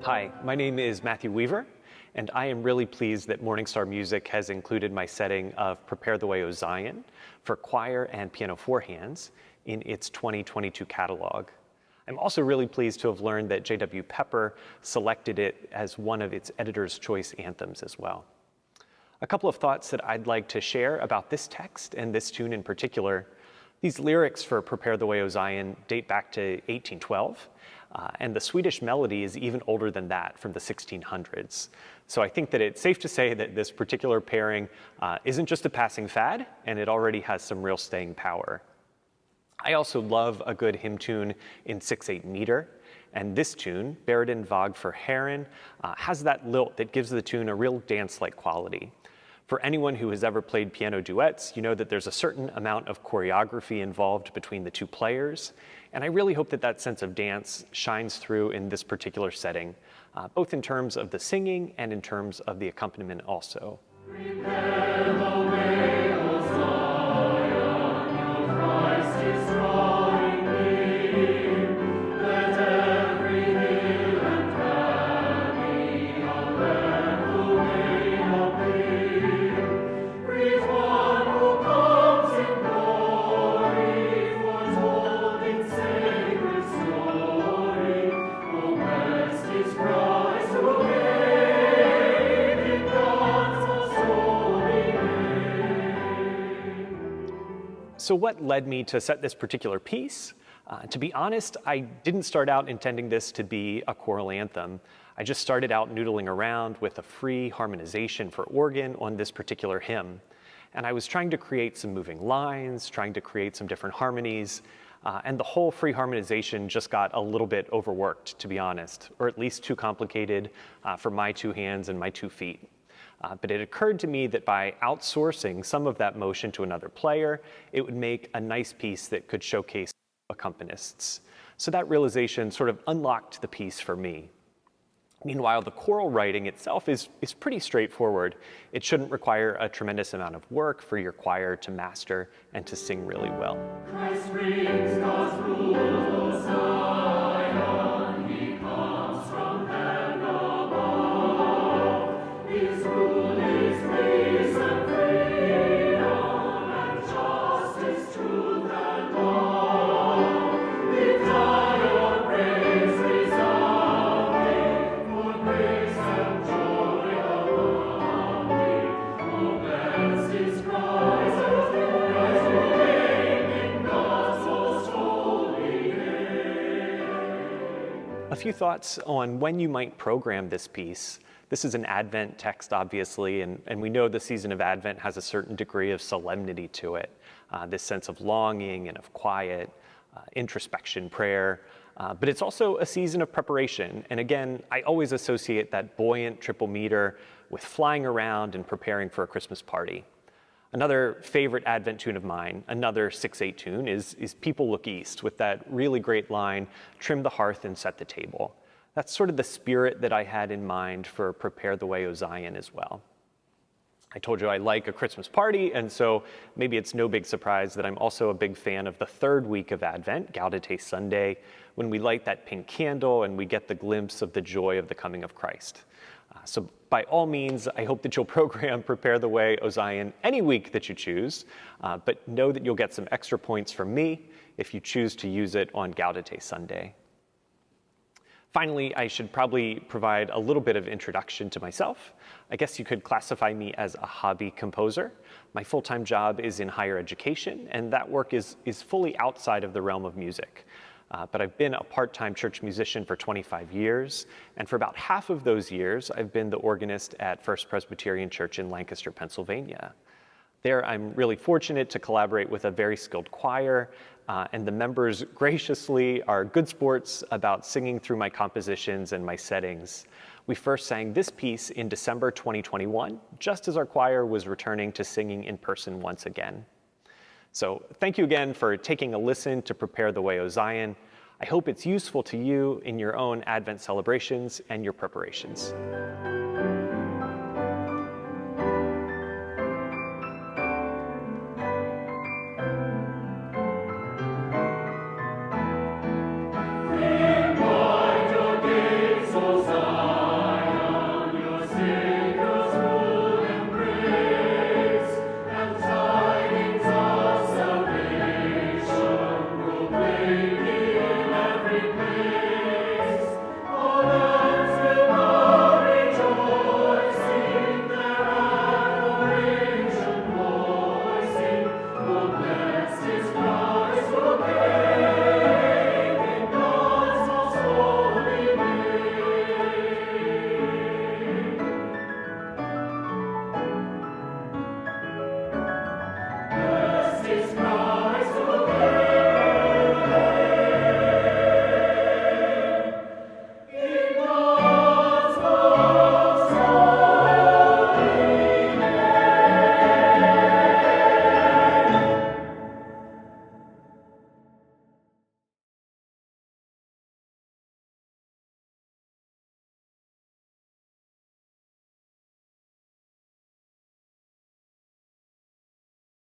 Hi, my name is Matthew Weaver, and I am really pleased that MorningStar Music has included my setting of Prepare the Way, O Zion for choir and piano four hands in its 2022 catalog. I'm also really pleased to have learned that J.W. Pepper selected it as one of its editor's choice anthems as well. A couple of thoughts that I'd like to share about this text and this tune in particular. These lyrics for Prepare the Way, O Zion date back to 1812, and the Swedish melody is even older than that, from the 1600s. So I think that it's safe to say that this particular pairing isn't just a passing fad, and it already has some real staying power. I also love a good hymn tune in 6/8 meter, and this tune, Berden Vag for Herren, has that lilt that gives the tune a real dance-like quality. For anyone who has ever played piano duets, you know that there's a certain amount of choreography involved between the two players, and I really hope that that sense of dance shines through in this particular setting, both in terms of the singing and in terms of the accompaniment also. Prepare the way, O Zion, your Christ is drawing near. Let every hill and valley of land obey, obey. Greet one who comes in glory, foretold in sacred story. Oh, blessed is Christ who came in God's most holy name. So what led me to set this particular piece? To be honest, I didn't start out intending this to be a choral anthem. I just started out noodling around with a free harmonization for organ on this particular hymn. And I was trying to create some moving lines, trying to create some different harmonies, and the whole free harmonization just got a little bit overworked, to be honest, or at least too complicated for my two hands and my 2 feet. But it occurred to me that by outsourcing some of that motion to another player, it would make a nice piece that could showcase accompanists. So that realization sort of unlocked the piece for me. Meanwhile, the choral writing itself is pretty straightforward. It shouldn't require a tremendous amount of work for your choir to master and to sing really well. Christ brings God's rule, O Zion, he comes from heaven above. His rule is peace and freedom, and justice, truth, and love. Lift high your praise resounding, for grace and joy abounding. Oh, blessed is Christ who came in God's most holy name. A few thoughts on when you might program this piece. This is an Advent text, obviously, and we know the season of Advent has a certain degree of solemnity to it, this sense of longing and of quiet, introspection, prayer, but it's also a season of preparation. And again, I always associate that buoyant triple meter with flying around and preparing for a Christmas party. Another favorite Advent tune of mine, another 6/8 tune, is People Look East, with that really great line, trim the hearth and set the table. That's sort of the spirit that I had in mind for Prepare the Way, O Zion as well. I told you I like a Christmas party, and so maybe it's no big surprise that I'm also a big fan of the third week of Advent, Gaudete Sunday, when we light that pink candle and we get the glimpse of the joy of the coming of Christ. So by all means, I hope that you'll program Prepare the Way, O Zion any week that you choose, but know that you'll get some extra points from me if you choose to use it on Gaudete Sunday. Finally, I should probably provide a little bit of introduction to myself. I guess you could classify me as a hobby composer. My full-time job is in higher education, and that work is fully outside of the realm of music. But I've been a part-time church musician for 25 years, and for about half of those years, I've been the organist at First Presbyterian Church in Lancaster, Pennsylvania. There, I'm really fortunate to collaborate with a very skilled choir, and the members graciously are good sports about singing through my compositions and my settings. We first sang this piece in December 2021, just as our choir was returning to singing in person once again. So thank you again for taking a listen to Prepare the Way, O Zion. I hope it's useful to you in your own Advent celebrations and your preparations.